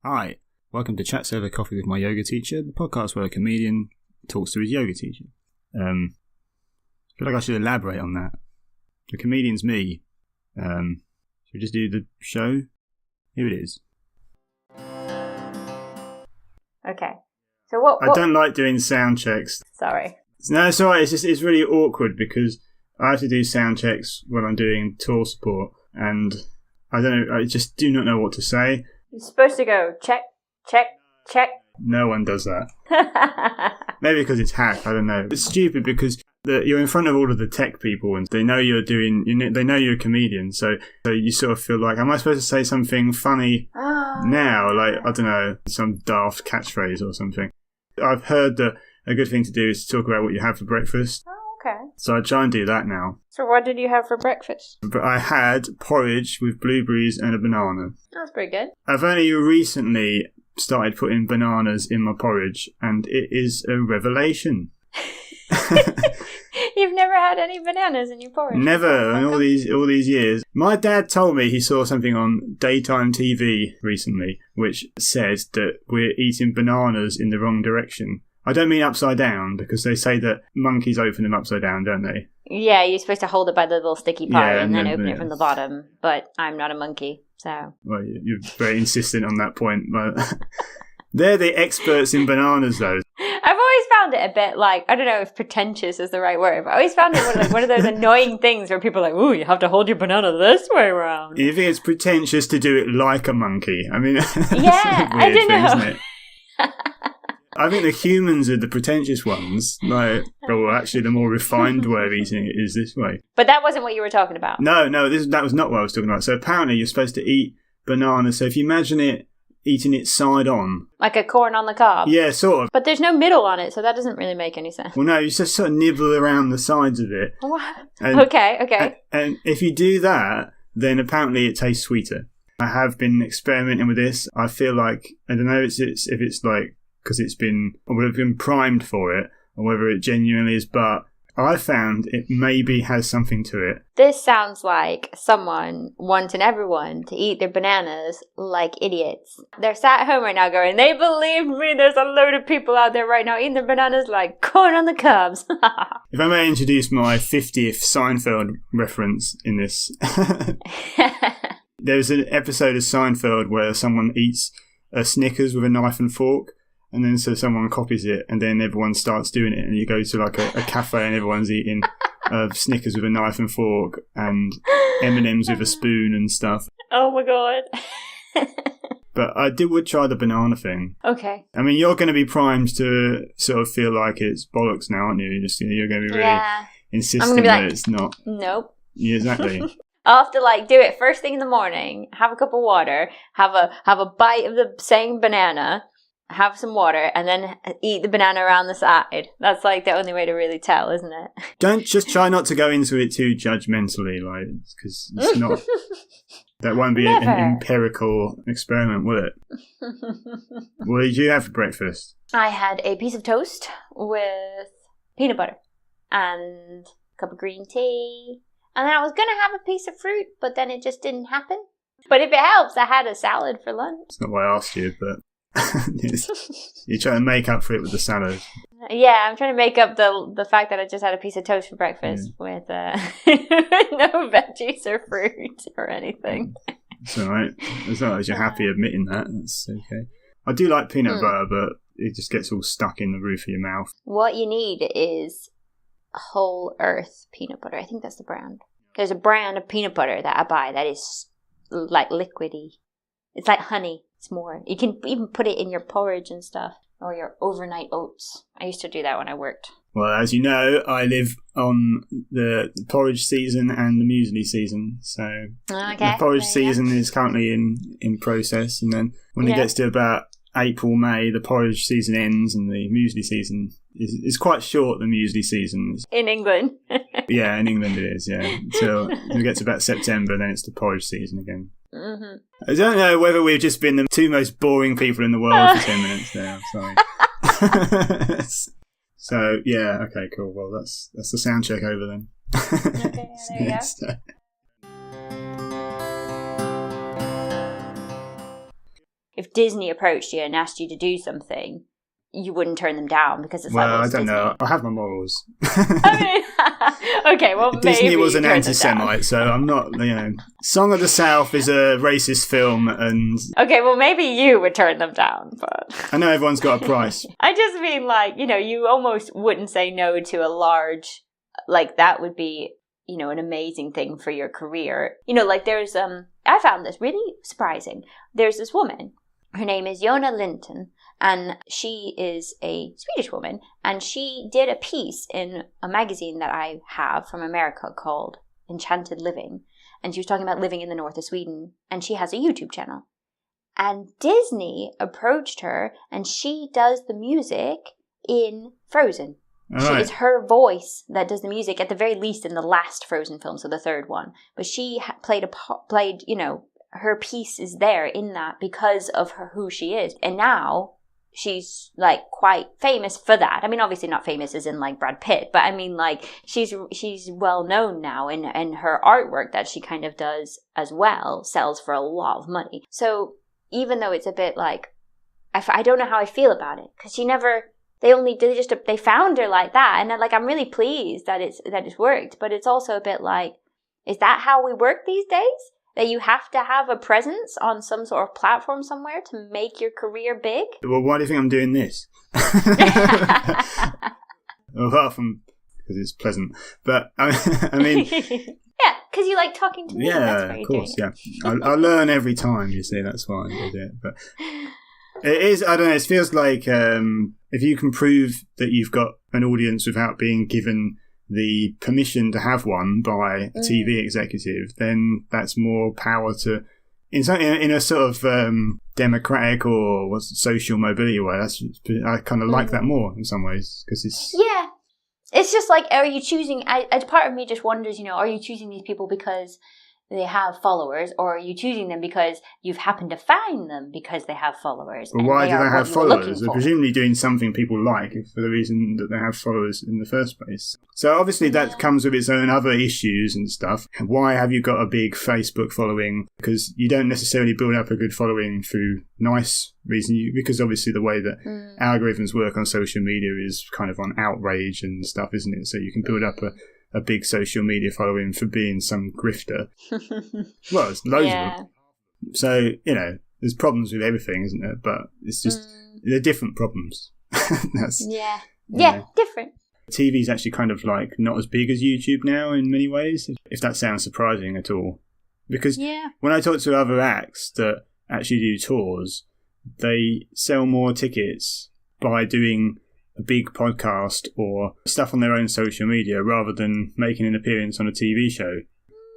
Hi, welcome to Chats Over Coffee with My Yoga Teacher, the podcast where a comedian talks to his yoga teacher. I feel like I should elaborate on that. The comedian's me. Should we just do the show? Here it is. Okay. So what? I don't like doing sound checks. Sorry. No, it's alright. It's really awkward because I have to do sound checks when I'm doing tour support, and I don't know. I just do not know what to say. You're supposed to go check, check, check. No one does that. Maybe because it's hack. I don't know. It's stupid because you're in front of all of the tech people and they know you're doing. They know you're a comedian, so you sort of feel like, am I supposed to say something funny now? Like, I don't know, some daft catchphrase or something. I've heard that a good thing to do is to talk about what you have for breakfast. Okay. So I try and do that now. So what did you have for breakfast? But I had porridge with blueberries and a banana. That's pretty good. I've only recently started putting bananas in my porridge, and it is a revelation. You've never had any bananas in your porridge? Never, in all these years. My dad told me he saw something on daytime TV recently, which said that we're eating bananas in the wrong direction. I don't mean upside down, because they say that monkeys open them upside down, don't they? Yeah, you're supposed to hold it by the little sticky part and then open it from the bottom, but I'm not a monkey, so... Well, you're very insistent on that point, but... They're the experts in bananas, though. I've always found it a bit like, I don't know if pretentious is the right word, but I always found it one of those annoying things where people are like, ooh, you have to hold your banana this way around. You think it's pretentious to do it like a monkey? I mean, yeah, I don't know. Isn't it? I think the humans are the pretentious ones. Like, well, actually, the more refined way of eating it is this way. But that wasn't what you were talking about. No, that was not what I was talking about. So apparently you're supposed to eat bananas. So if you imagine it, eating it side on. Like a corn on the cob? Yeah, sort of. But there's no middle on it, so that doesn't really make any sense. Well, no, you just sort of nibble around the sides of it. What? Okay. And if you do that, then apparently it tastes sweeter. I have been experimenting with this. I feel like, I don't know if it's like, because it's been, or would have been primed for it, or whether it genuinely is, but I found it maybe has something to it. This sounds like someone wanting everyone to eat their bananas like idiots. They're sat at home right now going, they believe me, there's a load of people out there right now eating their bananas like corn on the cobs. If I may introduce my 50th Seinfeld reference in this. There's an episode of Seinfeld where someone eats a Snickers with a knife and fork. And then so someone copies it, and then everyone starts doing it, and you go to like a cafe, and everyone's eating Snickers with a knife and fork, and M&Ms with a spoon and stuff. Oh my god! But I would try the banana thing. Okay. I mean, you're going to be primed to sort of feel like it's bollocks now, aren't you? You're going to be really insisting that it's not. Nope. Yeah, exactly. I'll have to do it first thing in the morning. Have a cup of water. Have a bite of the same banana. Have some water, and then eat the banana around the side. That's like the only way to really tell, isn't it? Don't just try not to go into it too judgmentally, like, because it's not. That won't be an empirical experiment, will it? What did you have for breakfast? I had a piece of toast with peanut butter and a cup of green tea, and then I was gonna have a piece of fruit, but then it just didn't happen. But if it helps, I had a salad for lunch. That's not why I asked you, but. You're trying to make up for it with the salad. Yeah, I'm trying to make up the fact that I just had a piece of toast for breakfast with no veggies or fruit or anything. It's alright. As long as you're happy admitting that, that's okay. I do like peanut butter, but it just gets all stuck in the roof of your mouth. What you need is Whole Earth peanut butter. I think that's the brand. There's a brand of peanut butter that I buy that is like liquidy. It's like honey. It's more. You can even put it in your porridge and stuff, or your overnight oats. I used to do that when I worked. Well, as you know, I live on the porridge season and the muesli season. So the porridge season is currently in process, and then when it gets to about April, May, the porridge season ends, and the muesli season is quite short. The muesli season is in England. Yeah, in England it is. Yeah, until it gets to about September, then it's the porridge season again. Mm-hmm. I don't know whether we've just been the two most boring people in the world for 10 minutes now. Sorry. So yeah, okay, cool. Well, that's the sound check over then. Okay, there you go. if Disney approached you and asked you to do something, you wouldn't turn them down because it's well, like, I it's don't Disney. know. I have my morals. I mean, okay, well, Disney maybe was an turn them anti-Semite, so I'm not, Song of the South is a racist film, and... Okay, well, maybe you would turn them down, but... I know everyone's got a price. I just mean, like, you almost wouldn't say no to a large... Like, that would be, an amazing thing for your career. Like, there's, I found this really surprising. There's this woman. Her name is Jona Linton. And she is a Swedish woman, and she did a piece in a magazine that I have from America called Enchanted Living. And she was talking about living in the north of Sweden, and she has a YouTube channel. And Disney approached her, and she does the music in Frozen. It's her voice that does the music, at the very least in the last Frozen film, so the third one. But she played, her piece is there in that because of who she is. And now... she's like quite famous for that. I mean, obviously not famous as in like Brad Pitt, but I mean like she's well known now, and her artwork that she kind of does as well sells for a lot of money. So even though it's a bit like, I don't know how I feel about it, because they found her like that, and like I'm really pleased that it's worked, but it's also a bit like, is that how we work these days? That you have to have a presence on some sort of platform somewhere to make your career big? Well, why do you think I'm doing this? Apart from because it's pleasant. But, I mean... yeah, because you like talking to me. Yeah, of course, yeah. I learn every time, you see, that's why I did it. But it is, I don't know, it feels like if you can prove that you've got an audience without being given... the permission to have one by a TV executive, then that's more power to in a sort of democratic or social mobility way. I kind of like that more in some ways, because it's just like, are you choosing? As part of me just wonders, are you choosing these people because they have followers, or are you choosing them because you've happened to find them because they have followers? Well, why do they have followers? They're presumably doing something people like for the reason that they have followers in the first place. So obviously that comes with its own other issues and stuff. Why have you got a big Facebook following? Because you don't necessarily build up a good following through nice reason, because obviously the way that algorithms work on social media is kind of on outrage and stuff, isn't it? So you can build up a big social media following for being some grifter. Well, there's loads of them. So, there's problems with everything, isn't there? But it's just, they're different problems. Different. TV's actually kind of like not as big as YouTube now in many ways, if that sounds surprising at all. Because when I talk to other acts that actually do tours, they sell more tickets by doing a big podcast or stuff on their own social media rather than making an appearance on a TV show.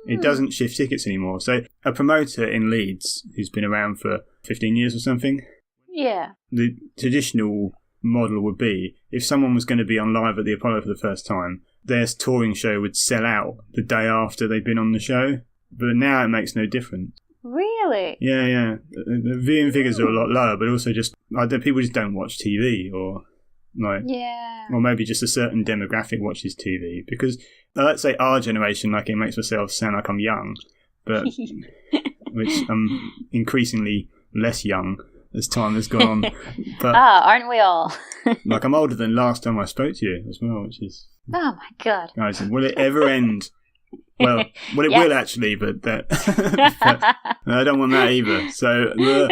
It doesn't shift tickets anymore. So a promoter in Leeds who's been around for 15 years or something, the traditional model would be, if someone was going to be on live at the Apollo for the first time, their touring show would sell out the day after they'd been on the show. But now it makes no difference. Really? Yeah. The viewing figures are a lot lower, but also just people just don't watch TV, or or maybe just a certain demographic watches TV. Because let's say our generation, like, it makes myself sound like I'm young, but which I'm increasingly less young as time has gone on. But aren't we all? like, I'm older than last time I spoke to you as well, which is... Oh my god. Guys, will it ever end? Well, it will actually, but that I don't want that either. So, what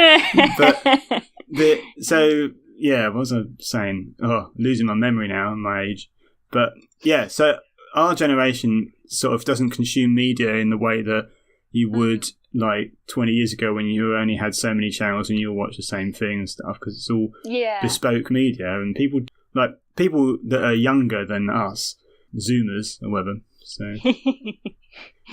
was I saying? Oh, losing my memory now and my age. But yeah, so our generation sort of doesn't consume media in the way that you would like 20 years ago, when you only had so many channels and you'll watch the same thing and stuff, because it's all bespoke media, and people that are younger than us, Zoomers or whatever. So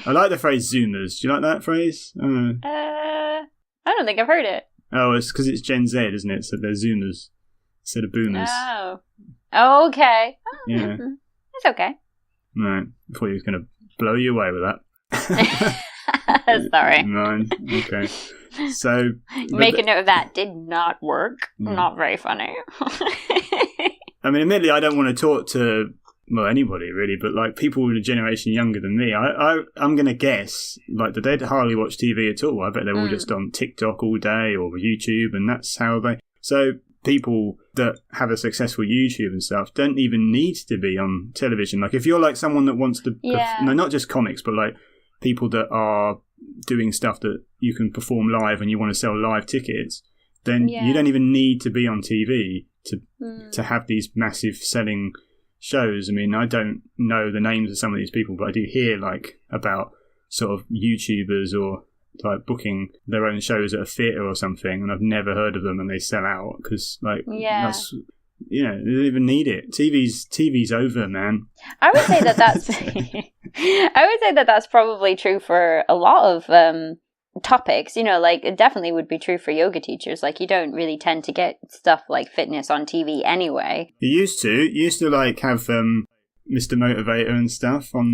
I like the phrase Zoomers. Do you like that phrase? I don't think I've heard it. Oh, it's because it's Gen Z, isn't it? So they're Zoomers instead of Boomers. Oh, okay. Yeah, it's okay. Right, I thought you was going to blow you away with that. Sorry. Right. Okay. So make a note of that. Did not work. Not very funny. I mean, admittedly, I don't want to talk to well, anybody really, but like people a generation younger than me, I'm going to guess like that they'd hardly watch TV at all. I bet they're all just on TikTok all day or YouTube, and that's how they... So people that have a successful YouTube and stuff don't even need to be on television. Like if you're like someone that wants to... No, not just comics, but like people that are doing stuff that you can perform live and you want to sell live tickets, then you don't even need to be on TV to have these massive selling shows. I mean, I don't know the names of some of these people, but I do hear like about sort of YouTubers or like booking their own shows at a theatre or something, and I've never heard of them, and they sell out because like that's, you know, they don't even need it. TV's over, man. I would say that's I would say that's probably true for a lot of topics, you know, like it definitely would be true for yoga teachers. Like you don't really tend to get stuff like fitness on TV anyway. You used to like have Mr. Motivator and stuff on.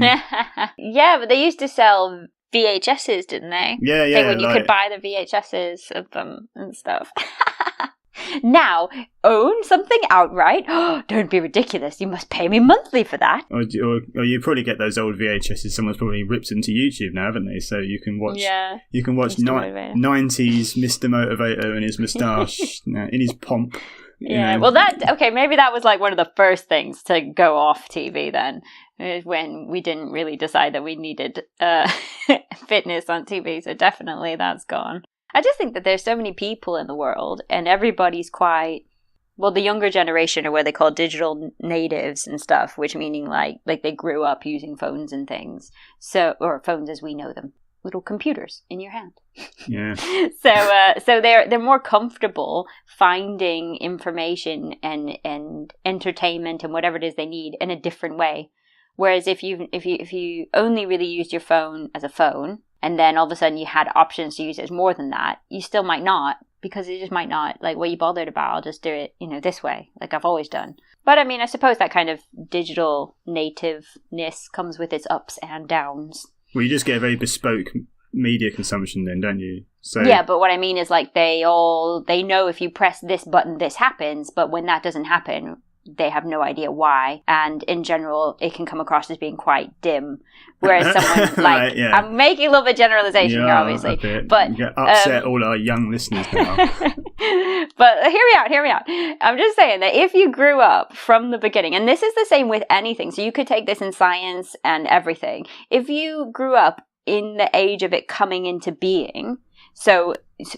Yeah, but they used to sell VHSs, didn't they? Yeah. Like when you could buy the VHSs of them and stuff. Now, own something outright? Don't be ridiculous. You must pay me monthly for that. Or you probably get those old VHSs. Someone's probably ripped into YouTube now, haven't they? So you can watch. Yeah. You can watch 90s Mr. Motivator and his moustache in his pomp. Yeah. Know. Well, maybe that was like one of the first things to go off TV then, when we didn't really decide that we needed fitness on TV. So definitely that's gone. I just think that there's so many people in the world, and everybody's quite, well, the younger generation are what they call digital natives and stuff, which meaning like they grew up using phones and things. So, or phones as we know them, little computers in your hand. Yeah. So they're more comfortable finding information and entertainment and whatever it is they need in a different way. Whereas if you only really used your phone as a phone, and then all of a sudden you had options to use it as more than that, you still might not, because it just might not, like, what you bothered about, I'll just do it, you know, this way, like I've always done. But I mean, I suppose that kind of digital nativeness comes with its ups and downs. Well, you just get a very bespoke media consumption then, don't you? So yeah, but what I mean is like they know if you press this button, this happens, but when that doesn't happen, they have no idea why, and in general it can come across as being quite dim, whereas someone like right, yeah. I'm making a little bit of generalization here obviously, but you upset all our young listeners now. But hear me out, I'm just saying that if you grew up from the beginning, and this is the same with anything, so you could take this in science and everything, if you grew up in the age of it coming into being, so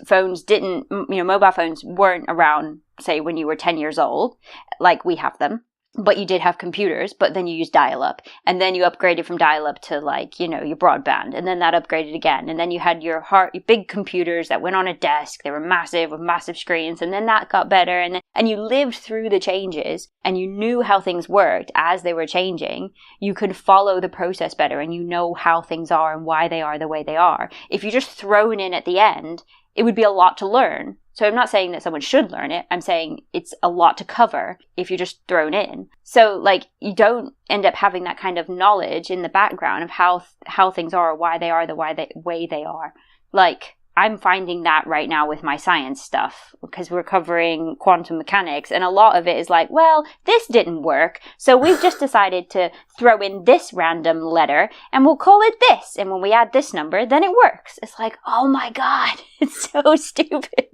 phones didn't, you know, mobile phones weren't around, say, when you were 10 years old, like we have them, but you did have computers, but then you used dial-up, and then you upgraded from dial-up to, like, you know, your broadband, and then that upgraded again, and then you had your big computers that went on a desk, they were massive, with massive screens, and then that got better, and you lived through the changes, and you knew how things worked as they were changing. You could follow the process better, and you know how things are and why they are the way they are. If you just throw it in at the end, it would be a lot to learn. So I'm not saying that someone should learn it. I'm saying it's a lot to cover if you're just thrown in. So, like, you don't end up having that kind of knowledge in the background of how things are, why they are the way they are. Like, I'm finding that right now with my science stuff, because we're covering quantum mechanics, and a lot of it is like, well, this didn't work, so we've just decided to throw in this random letter, and we'll call it this, and when we add this number, then it works. It's like, oh my god, it's so stupid.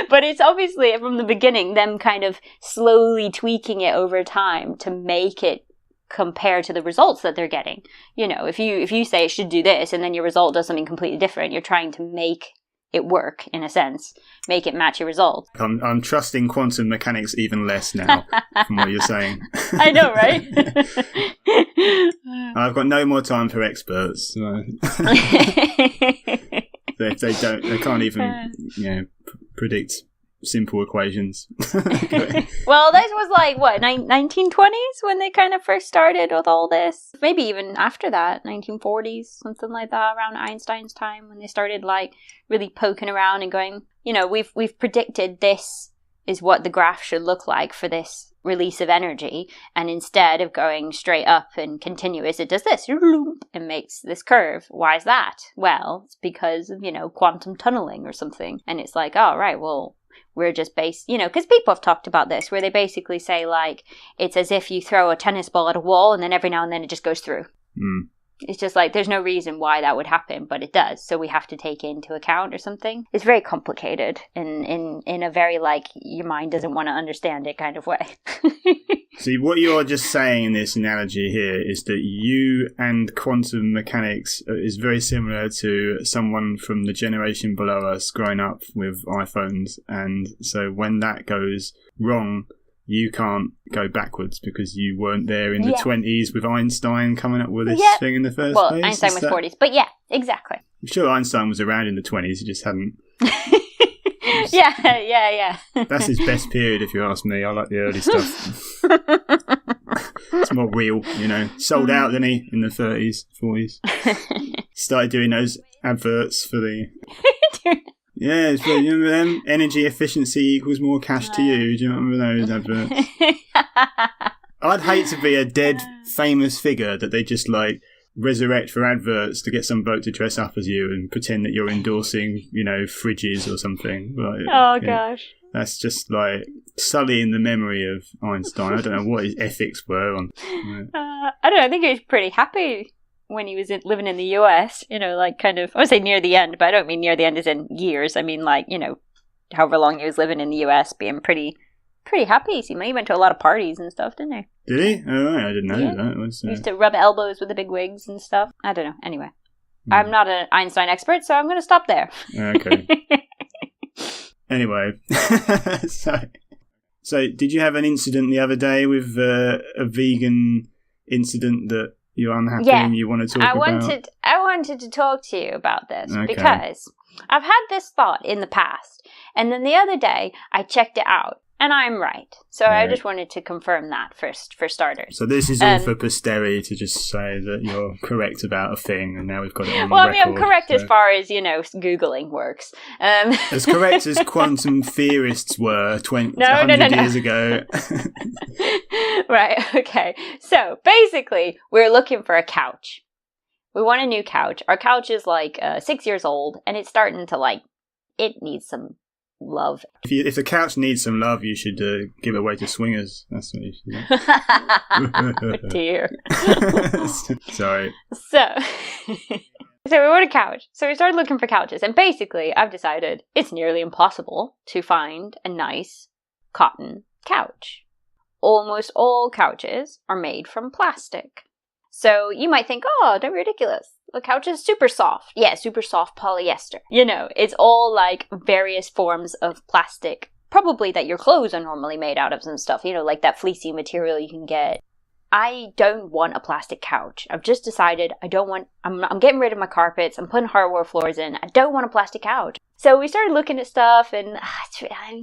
But it's obviously, from the beginning, them kind of slowly tweaking it over time to make it compare to the results that they're getting. You know, if you say it should do this and then your result does something completely different, you're trying to make it work, in a sense, make it match your result. I'm trusting quantum mechanics even less now from what you're saying. I know, right? I've got no more time for experts. So. They can't even, you know, predict simple equations. Well, this was like, what, 1920s when they kind of first started with all this? Maybe even after that, 1940s, something like that, around Einstein's time, when they started like really poking around and going, you know, we've predicted this is what the graph should look like for this release of energy, and instead of going straight up and continuous, it does this and makes this curve. Why is that? Well, it's because of, you know, quantum tunneling or something. And it's like, oh, right, well, we're just because people have talked about this, where they basically say, like, it's as if you throw a tennis ball at a wall and then every now and then it just goes through. Mm. It's just like, there's no reason why that would happen, but it does. So we have to take it into account or something. It's very complicated in a very, like, your mind doesn't want to understand it kind of way. See, what you're just saying in this analogy here is that you and quantum mechanics is very similar to someone from the generation below us growing up with iPhones. And so when that goes wrong, you can't go backwards because you weren't there in the 20s with Einstein coming up with this thing in the first place. Well, Einstein was 40s, but yeah, exactly. I'm sure Einstein was around in the 20s, he just hadn't. Yeah. That's his best period, if you ask me. I like the early stuff. It's more real, Sold out, didn't he, in the 30s, 40s. Started doing those adverts for the... Yeah, it's you remember them? Energy efficiency equals more cash to you. Do you remember those adverts? I'd hate to be a dead famous figure that they just like resurrect for adverts to get some bloke to dress up as you and pretend that you're endorsing, fridges or something. Like, gosh. That's just like sullying the memory of Einstein. I don't know what his ethics were on. I don't know. I think he was pretty happy when he was living in the US, like kind of, I would say near the end, but I don't mean near the end as in years. I mean, like, however long he was living in the US, being pretty happy. He went to a lot of parties and stuff, didn't he? Did he? Oh, right. I didn't know that. He used to rub elbows with the big wigs and stuff. I don't know. Anyway, I'm not an Einstein expert, so I'm going to stop there. Okay. Anyway, so did you have an incident the other day with a vegan incident that you're unhappy and you want to talk about? I wanted to talk to you about this because I've had this thought in the past, and then the other day I checked it out, and I'm right. So I just wanted to confirm that first, for starters. So this is all for posterity to just say that you're correct about a thing, and now we've got it on record. I mean, I'm correct as far as, Googling works. As correct as quantum theorists were 100 years ago. Right, okay. So, basically, we're looking for a couch. We want a new couch. Our couch is, 6 years old, and it's starting to, it needs some love. If the couch needs some love, you should give it away to swingers. That's what you should do. Oh dear. Sorry. So we want a couch. So we started looking for couches, and basically I've decided it's nearly impossible to find a nice cotton couch. Almost all couches are made from plastic. So you might think, oh, they're ridiculous. The couch is super soft. Yeah, super soft polyester. It's all various forms of plastic, probably that your clothes are normally made out of and stuff, like that fleecy material you can get. I don't want a plastic couch. I've just decided I'm getting rid of my carpets. I'm putting hardwood floors in. I don't want a plastic couch. So we started looking at stuff, and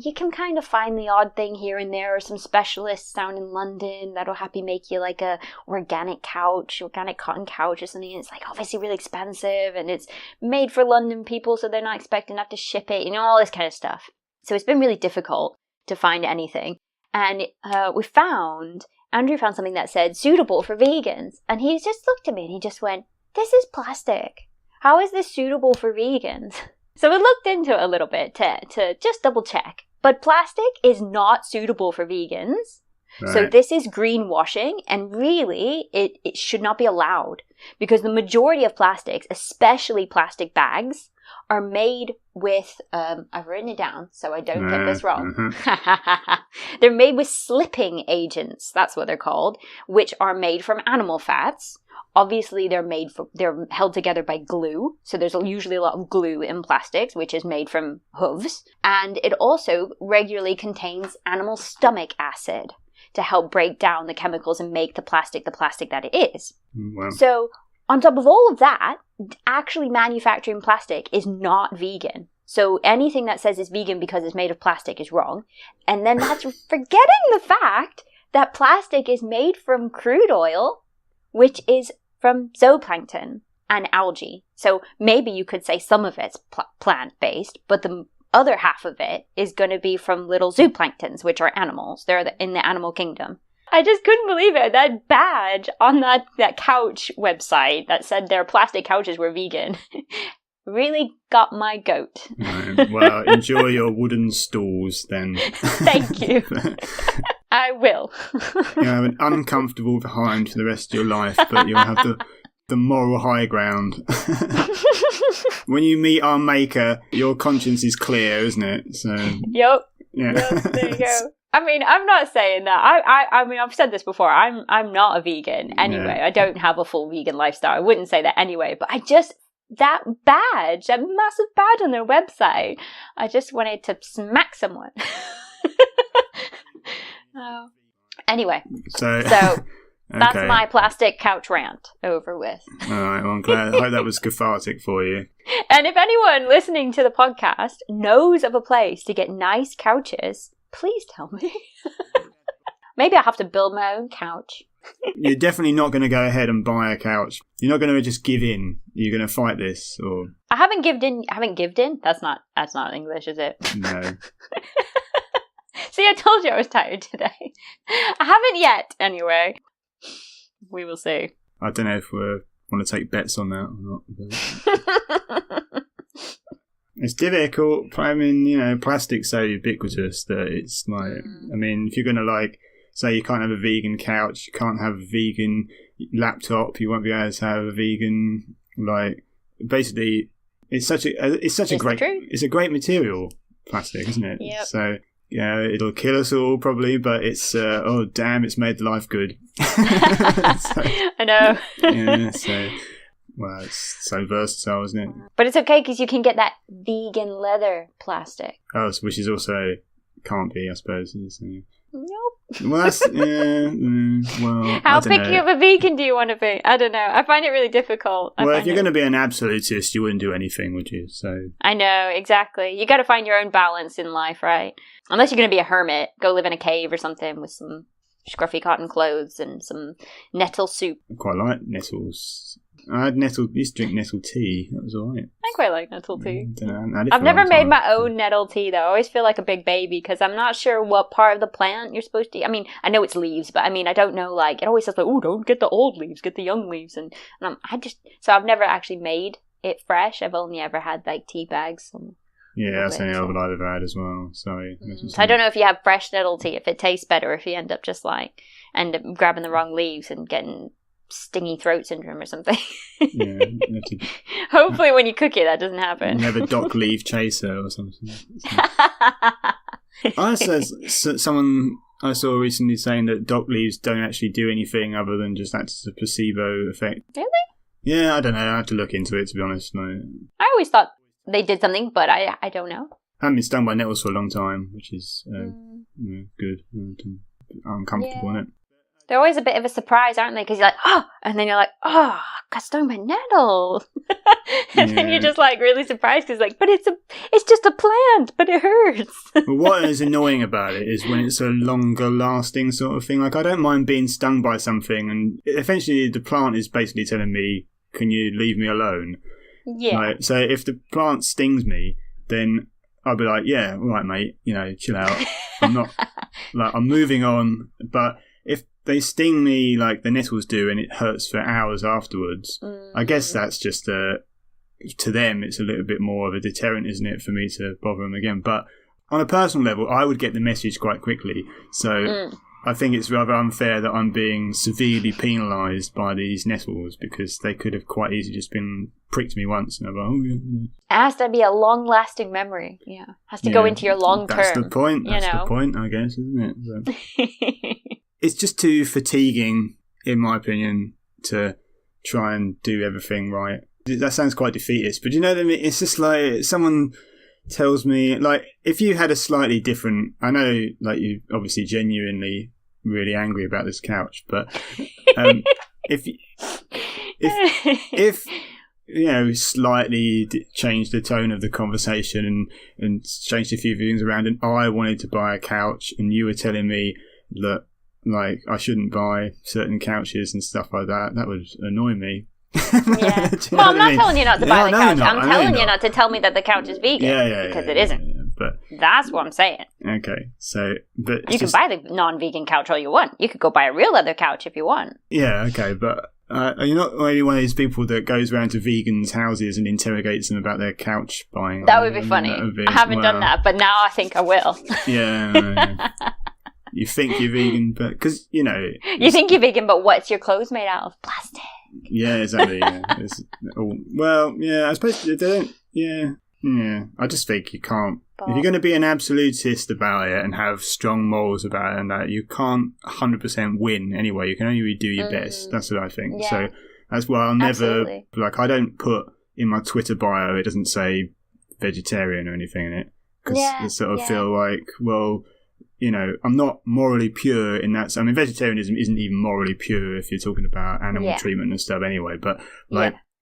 you can kind of find the odd thing here and there, or some specialists down in London that'll happy make you a organic cotton couch or something. And it's obviously really expensive, and it's made for London people, so they're not expecting to have to ship it, all this kind of stuff. So it's been really difficult to find anything. And Andrew found something that said suitable for vegans. And he just looked at me and he just went, this is plastic. How is this suitable for vegans? So we looked into it a little bit to just double check. But plastic is not suitable for vegans. Right. So this is greenwashing, and really it should not be allowed, because the majority of plastics, especially plastic bags, are made with, I've written it down so I don't get this wrong. Mm-hmm. They're made with slipping agents, that's what they're called, which are made from animal fats. Obviously, they're held together by glue, so there's usually a lot of glue in plastics, which is made from hooves. And it also regularly contains animal stomach acid to help break down the chemicals and make the plastic that it is. Wow. So, on top of all of that, actually manufacturing plastic is not vegan. So anything that says it's vegan because it's made of plastic is wrong. And then that's forgetting the fact that plastic is made from crude oil, which is from zooplankton and algae. So maybe you could say some of it's plant-based, but the other half of it is going to be from little zooplanktons, which are animals. They're in the animal kingdom. I just couldn't believe it. That badge on that couch website that said their plastic couches were vegan really got my goat. Right. Well, enjoy your wooden stools then. Thank you. I will. You'll have an uncomfortable behind for the rest of your life, but you'll have the moral high ground. When you meet our maker, your conscience is clear, isn't it? So. Yep. Yeah. Yep, there you go. I mean, I'm not saying that. I mean, I've said this before. I'm not a vegan anyway. Yeah. I don't have a full vegan lifestyle. I wouldn't say that anyway. But that badge, that massive badge on their website, I just wanted to smack someone. Oh. Anyway, so that's okay. my plastic couch rant over with. All right, well, I'm glad. I hope that was cathartic for you. And if anyone listening to the podcast knows of a place to get nice couches, please tell me. Maybe I'll have to build my own couch. You're definitely not going to go ahead and buy a couch. You're not going to just give in. You're going to fight this, or I haven't given in. I haven't given in. That's not English, is it? no. See, I told you I was tired today. I haven't yet, anyway. We will see. I don't know if we want to take bets on that or not. But it's difficult. I mean, plastic's so ubiquitous that it's like, I mean, if you're going to say you can't have a vegan couch, you can't have a vegan laptop, you won't be able to have a vegan, basically, it's a great material, plastic, isn't it? Yep. So, yeah, it'll kill us all probably, but it's, oh damn, it's made life good. I know. Yeah, so, well, it's so versatile, isn't it? But it's okay because you can get that vegan leather plastic. Oh, which is also, can't be, I suppose. Nope. Well, that's, well, How picky of a vegan do you want to be? I don't know. I find it really difficult. Well, if you're going to be an absolutist, you wouldn't do anything, would you? So I know, exactly. You got to find your own balance in life, right? Unless you're going to be a hermit, go live in a cave or something with some scruffy cotton clothes and some nettle soup. I quite like nettles. I used to drink nettle tea. That was all right. I quite like nettle tea. I've never made my own nettle tea, though. I always feel like a big baby because I'm not sure what part of the plant you're supposed to eat. I mean, I know it's leaves, but I mean, I don't know, it always says, oh, don't get the old leaves, get the young leaves. And so I've never actually made it fresh. I've only ever had, tea bags. Yeah, that's the only other I've ever had as well. Sorry. So I don't know if you have fresh nettle tea, if it tastes better, if you end up end up grabbing the wrong leaves and getting stingy throat syndrome or something. Yeah. Hopefully when you cook it, that doesn't happen. You have a dock leaf chaser or something. Someone I saw recently saying that dock leaves don't actually do anything other than just act as a placebo effect. Really? Yeah, I don't know. I have to look into it, to be honest. No. I always thought they did something, but I don't know. I haven't been stung by nettles for a long time, which is good. Uncomfortable, isn't it? They're always a bit of a surprise, aren't they? Because you're like, oh, and then you're like, oh, I got stung by nettle. And then you're just really surprised because but it's just a plant, but it hurts. Well, what is annoying about it is when it's a longer lasting sort of thing. I don't mind being stung by something, and eventually the plant is basically telling me, can you leave me alone? Yeah. So if the plant stings me, then I'll be like, yeah, all right, mate, chill out. I'm not, I'm moving on. But if they sting me like the nettles do and it hurts for hours afterwards, I guess that's just to them it's a little bit more of a deterrent, isn't it, for me to bother them again. But on a personal level, I would get the message quite quickly. So I think it's rather unfair that I'm being severely penalised by these nettles because they could have quite easily just been pricked me once and I'm like, oh yeah. It has to be a long-lasting memory. Yeah, it has to go into your long term. That's the point. That's the point, I guess, isn't it? So. It's just too fatiguing, in my opinion, to try and do everything right. That sounds quite defeatist, but you know what I mean? It's just someone tells me, if you had a slightly different... I know, you're obviously genuinely really angry about this couch, but if slightly changed the tone of the conversation and changed a few things around, and I wanted to buy a couch, and you were telling me that I shouldn't buy certain couches and stuff like that, that would annoy me. Yeah. Well, I'm not telling you not to buy the couch. I'm telling you not to tell me that the couch is vegan. Because it isn't. Yeah, but that's what I'm saying. Okay, so but you can buy the non-vegan couch all you want. You could go buy a real leather couch if you want. Yeah, okay, but you're not really one of these people that goes around to vegans' houses and interrogates them about their couch buying. That would be funny. I haven't done that, but now I think I will. Yeah. You think you're vegan, but because you think you're vegan, but what's your clothes made out of? Plastic. Yeah, exactly. Yeah. Well, yeah. I suppose they don't. Yeah. I just think you can't. If you're going to be an absolutist about it and have strong morals about it, and that you can't 100% win anyway. You can only do your best. That's what I think. Yeah. So that's why I'll never I don't put in my Twitter bio. It doesn't say vegetarian or anything in it because I sort of feel like, well, I'm not morally pure in that. I mean, vegetarianism isn't even morally pure if you're talking about animal treatment and stuff anyway. But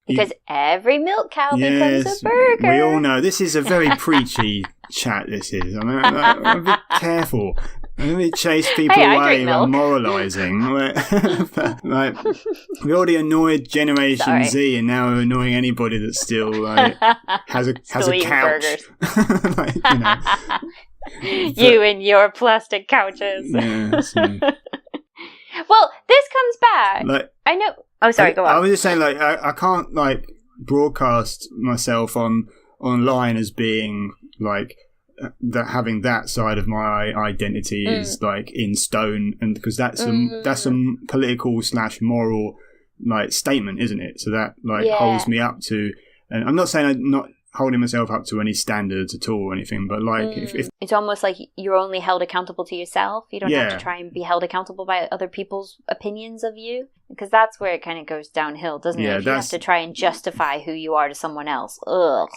because every milk cow becomes a burger. We all know this is a very preachy chat. This is. I mean, I'm be careful. I don't really chase people away by moralising. We already annoyed Generation Z, and now we're annoying anybody that still has a couch. You and your plastic couches. Yeah. Well, this comes back. I know. Oh, sorry. Go on. I was just saying, I can't broadcast myself online as being that having that side of my identity is in stone, and because that's some political / moral statement, isn't it? So that holds me up to. And I'm not saying I'm not holding myself up to any standards at all or anything, but if it's almost like you're only held accountable to yourself. You don't have to try and be held accountable by other people's opinions of you, because that's where it kind of goes downhill, doesn't it? If you have to try and justify who you are to someone else. Ugh.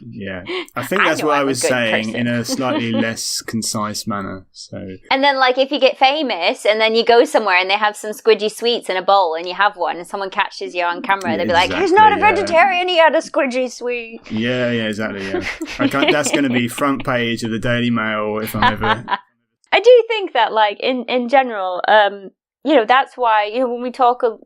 Yeah, I think that's what I was saying in a slightly less concise manner. So, and then if you get famous and then you go somewhere and they have some squidgy sweets in a bowl and you have one and someone catches you on camera, they'll be like, "He's not a vegetarian. He had a squidgy sweet." Yeah, exactly. Yeah, that's going to be front page of the Daily Mail if I'm ever. I do think that, in general, that's why when we talk, it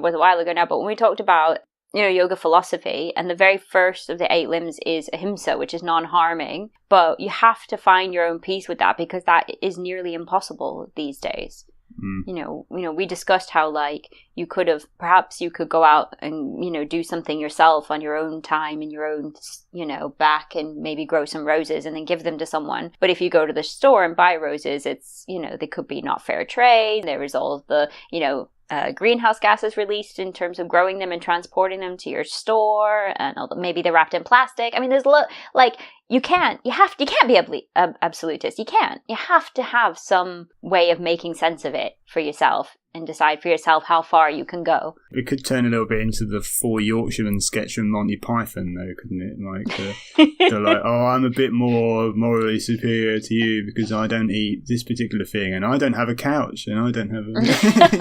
was a while ago now, but when we talked about yoga philosophy, and the very first of the 8 limbs is ahimsa, which is non-harming, but you have to find your own peace with that, because that is nearly impossible these days. We discussed how you could go out and do something yourself on your own time in your own back, and maybe grow some roses and then give them to someone. But if you go to the store and buy roses, it's they could be not fair trade. There is all of the greenhouse gases released in terms of growing them and transporting them to your store, and maybe they're wrapped in plastic. I mean, there's you can't be absolutist. You have to have some way of making sense of it for yourself and decide for yourself how far you can go. It could turn a little bit into the 4 Yorkshiremen sketch from Monty Python, though, couldn't it? They're like, "Oh, I'm a bit more morally superior to you because I don't eat this particular thing, and I don't have a couch, and I don't have a...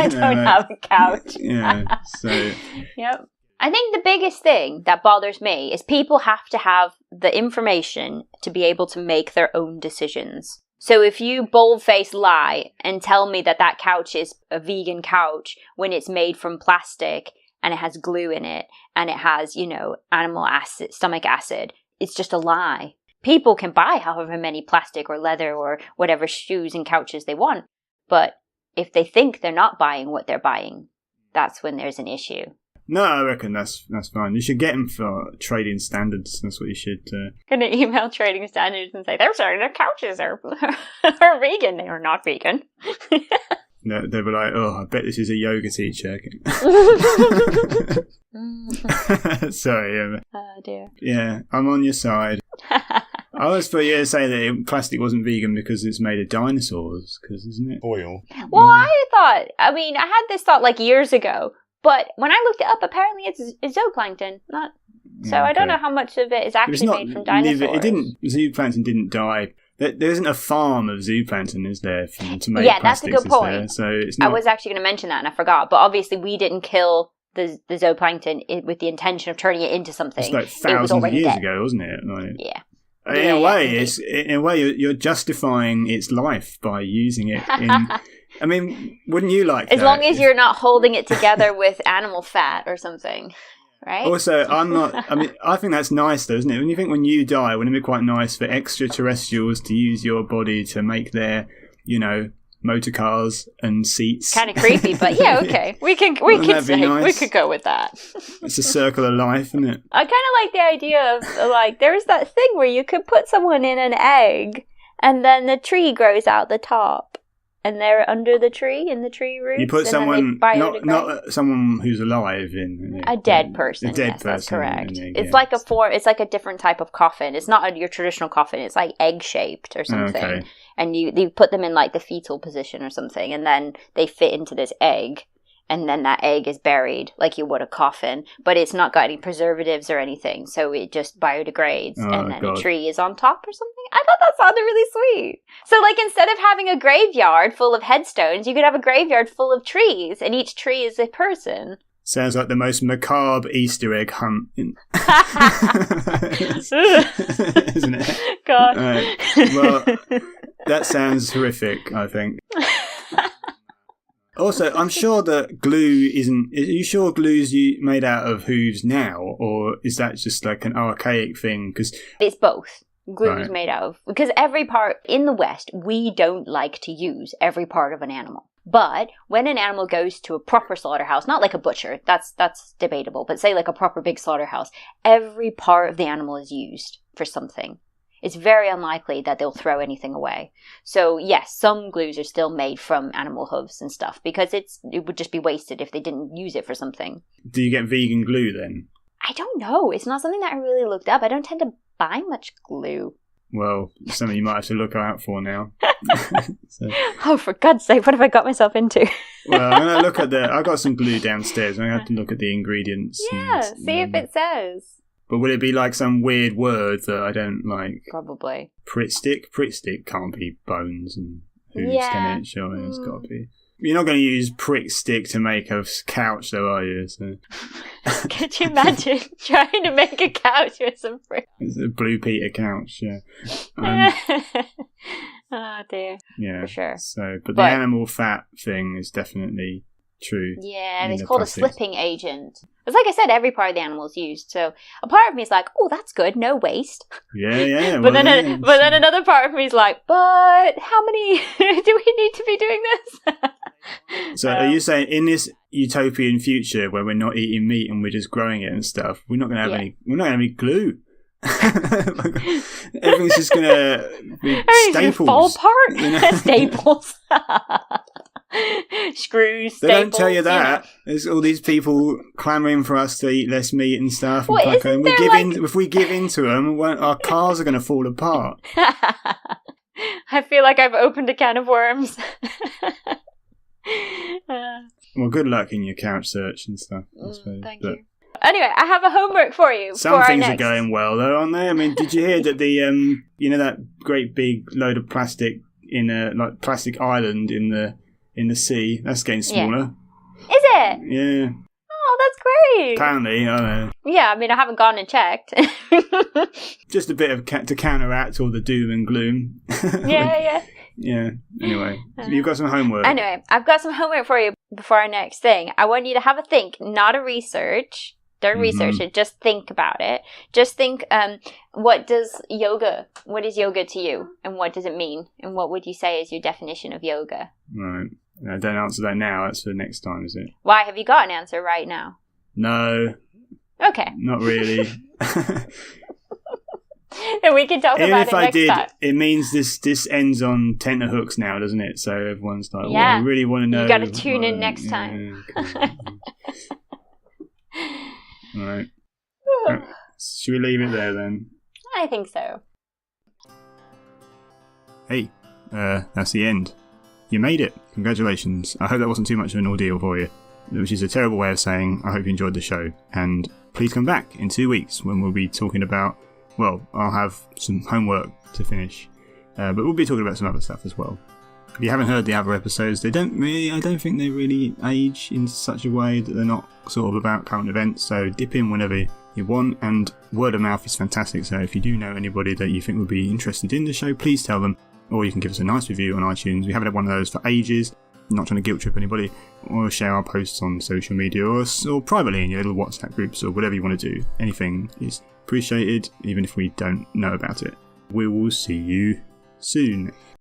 I don't have a couch." Yeah, so... Yep. I think the biggest thing that bothers me is people have to have the information to be able to make their own decisions. So if you bold-faced lie and tell me that couch is a vegan couch when it's made from plastic and it has glue in it and it has, animal acid, stomach acid, it's just a lie. People can buy however many plastic or leather or whatever shoes and couches they want. But if they think they're not buying what they're buying, that's when there's an issue. No, I reckon that's fine. You should get them for trading standards. That's what you should. Gonna email trading standards and say they're saying their couches are vegan. They are not vegan. No, they'll be like, "Oh, I bet this is a yoga teacher." Sorry. Oh dear. Yeah, I'm on your side. I was for you to say that plastic wasn't vegan because it's made of dinosaurs, because isn't it oil? Well, I had this thought years ago. But when I looked it up, apparently it's zooplankton, not. So I don't know how much of it is actually made from dinosaurs. Zooplankton didn't die. There isn't a farm of zooplankton, is there, to make plastics? Yeah, that's a good point. So it's not... I was actually going to mention that and I forgot. But obviously we didn't kill the zooplankton with the intention of turning it into something. It's thousands of years ago, wasn't it? Yeah. In a way, you're justifying its life by using it in... I mean, wouldn't you like as long as you're not holding it together with animal fat or something, right? Also, I think that's nice, though, isn't it? When you die, wouldn't it be quite nice for extraterrestrials to use your body to make their, motor cars and seats. Kind of creepy, but yeah, okay. We can say nice? We could go with that. It's a circle of life, isn't it? I kind of like the idea of like there's that thing where you could put someone in an egg and then the tree grows out the top and they're under the tree in the tree roots. You put someone not someone who's alive in a dead person. A dead yes, person. That's correct. It's like a form. It's like a different type of coffin. It's not your traditional coffin. It's like egg shaped or something. Okay. And you put them in like the fetal position or something, and then they fit into this egg, and then that egg is buried like you would a coffin, but it's not got any preservatives or anything, so it just biodegrades, and then a tree is on top or something. I thought that sounded really sweet. So like instead of having a graveyard full of headstones, you could have a graveyard full of trees, and each tree is a person. Sounds like the most macabre Easter egg hunt. Isn't it? God. Well, that sounds horrific, I think. Also, I'm sure that glue isn't... Are you sure glue's made out of hooves now? Or is that just like an archaic thing? Cause... It's both. Glue is made out of... Because every part... In the West, we don't like to use every part of an animal. But when an animal goes to a proper slaughterhouse, not like a butcher, that's debatable, but say like a proper big slaughterhouse, every part of the animal is used for something. It's very unlikely that they'll throw anything away. So yes, some glues are still made from animal hooves and stuff because it would just be wasted if they didn't use it for something. Do you get vegan glue then? I don't know. It's not something that I really looked up. I don't tend to buy much glue. Well, something you might have to look out for now. So. Oh, for God's sake, what have I got myself into? Well, I'm going to look at I got some glue downstairs. I have to look at the ingredients. Yeah, see if it says. But will it be like some weird word that I don't like? Probably. Prick stick? Prick stick can't be bones and hooves, can it? Sure, it's got to be. You're not going to use prick stick to make a couch, though, are you? So. Could you imagine trying to make a couch with some prick? It's a Blue Peter couch, yeah. Oh, dear. Yeah. For sure. So, but the animal fat thing is definitely true. Yeah, it's called plastics. A slipping agent. It's like I said, every part of the animal is used. So a part of me is like, oh, that's good, no waste. Yeah. But then another part of me is like, but how many do we need to be doing this? So are you saying in this utopian future where we're not eating meat and we're just growing it and stuff, we're not going to have any glue? Everything's just going to be staples. Fall apart. You know? Staples. Screws, staples. They don't tell you that. There's all these people clamouring for us to eat less meat and stuff. Well, and if we give in to them, our cars are going to fall apart. I feel like I've opened a can of worms. Well, good luck in your couch search and stuff. Thank you. Anyway, I have a homework for you. Some things are going well, though, aren't they? I mean, did you hear that the that great big load of plastic in a plastic island in the sea that's getting smaller? Yeah. Is it? Yeah. Oh, that's great. Apparently, I don't know. Yeah, I mean, I haven't gone and checked. Just a bit of to counteract all the doom and gloom. Yeah. Yeah. Anyway, you've got some homework. Anyway, I've got some homework for you before our next thing. I want you to have a think, not a research. Don't research it. Just think about it. Just think, what is yoga to you? And what does it mean? And what would you say is your definition of yoga? Right. Don't answer that now. That's for next time, is it? Why? Have you got an answer right now? No. Okay. Not really. And we can talk about it next time. Even if I did, it means this ends on tenterhooks now, doesn't it? So everyone's like, well, I really want to know. You got to tune in next time. Okay. All right. Should we leave it there then? I think so. Hey, that's the end. You made it. Congratulations. I hope that wasn't too much of an ordeal for you, which is a terrible way of saying I hope you enjoyed the show. And please come back in 2 weeks when we'll be talking about, well, I'll have some homework to finish, but we'll be talking about some other stuff as well. If you haven't heard the other episodes, I don't think they really age in such a way that they're not sort of about current events, so dip in whenever you want, and word of mouth is fantastic, so if you do know anybody that you think would be interested in the show, please tell them, or you can give us a nice review on iTunes. We haven't had one of those for ages. I'm not trying to guilt trip anybody, or share our posts on social media, or privately in your little WhatsApp groups, or whatever you want to do. Anything is appreciated, even if we don't know about it. We will see you soon.